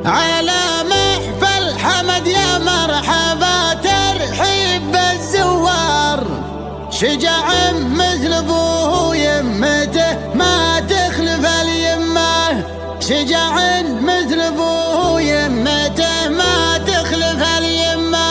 على محفل حمد يا مرحبا ترحيب بالزوار، شجاع مثل ابوه ويمته ما تخلف اليمه، شجاع مثل ابوه ويمته ما تخلف اليمه.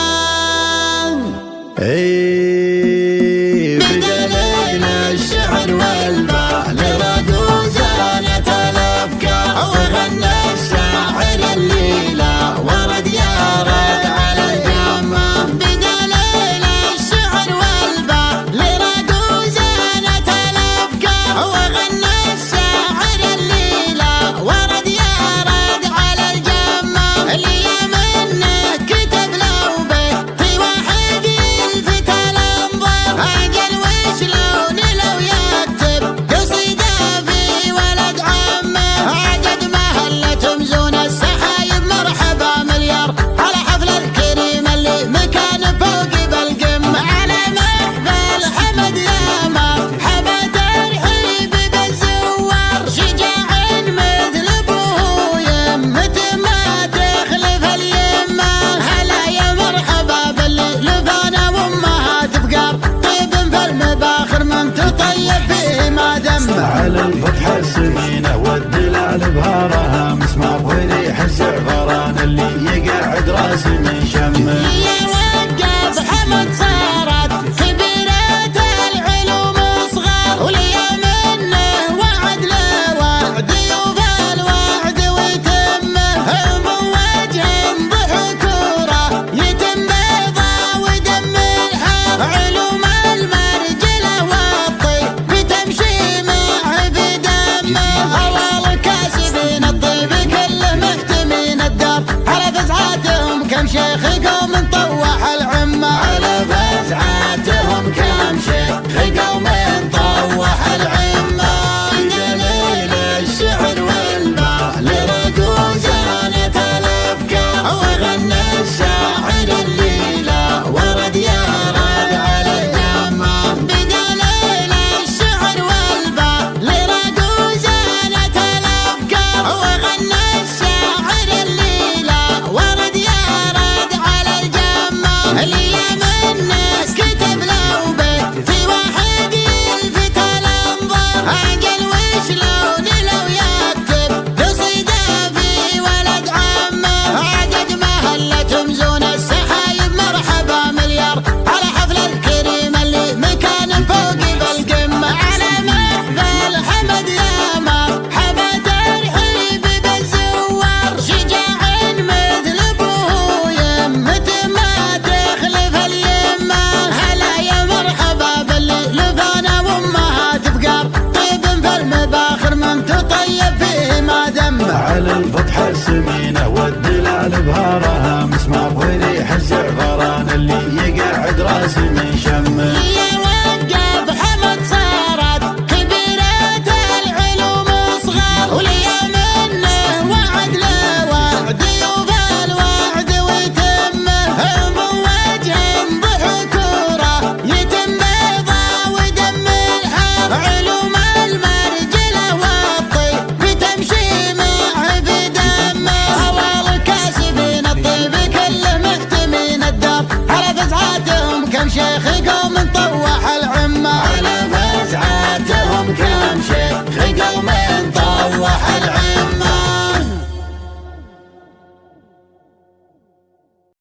بدليل الشعر والبال رقوزانة الافكار، وغنى الشاعر الليله ورد يا رد على الجمه. بدليل الشعر والبال رقوزانة الافكار، وغنى الشاعر الليله ورد يا رد على الجمه. اللي منه كتب لو بيت واحد يلفت الانظار، اجل وشلون لو يكتب قصيده في ولد عمه. عدد مهلتهم زون السحايب مرحبا مليار، على حفل الكريم اللي مكان فوق بالقمه. على محفل حمد يا مرحبا ترحيب بالزوار، شجاع مثل ابوه ويمته ما تخلف اليمه. هلا يا مرحبا باللي لفانا وامهات فقار، طيب في المباخر من تطيب فيه ما دمه. على الفتحة السمينة والدلال بهارها، مسمار وريح الزعفران اللي يقعد راس من شمه. يوقف حمد صارت كبيرة العلوم صغار، وليا منه وعد لوعد يوفى الوعد ويتمه. بوجه ضحكوره يتم بيضا ودم الحار، علوم المرجله والطيب بتمشي معه بدمه. اول كاسبين الطيب كله مختمين الدار، على فزعاتهم كم شيخ قوم طوح العمه. على فزعاتهم كم شيخ قوم طوح العمه. بدليل الشعر والبال رقوزانة الافكار، وغنى الشاعر الليله ورد يا رد على الجمه. بدليل الشعر والبال رقوزانة الافكار، وغنى الشاعر الليله ورد يا رد على الجمه. اللي منه كتب لو بيت واحد يلفت الانظار، اجل وشلون لو يكتب قصيده في ولد عمه. عدد مهلتهم زون السحايب مرحبا مليار، على حفل الكريم اللي مكان فوق بالقمه. على محفل حمد يا مرحبا ترحيب بالزوار، شجاع مثل ابوه ويمته ما تخلف اليمه. هلا يا مرحبا باللي لفانا وامهات فقار، طيب في المباخر من تطيب فيه ما دمه. على الفتحة السمينة والدلال بهارها، مسمار وريح الزعفران اللي يقعد راس من شمه.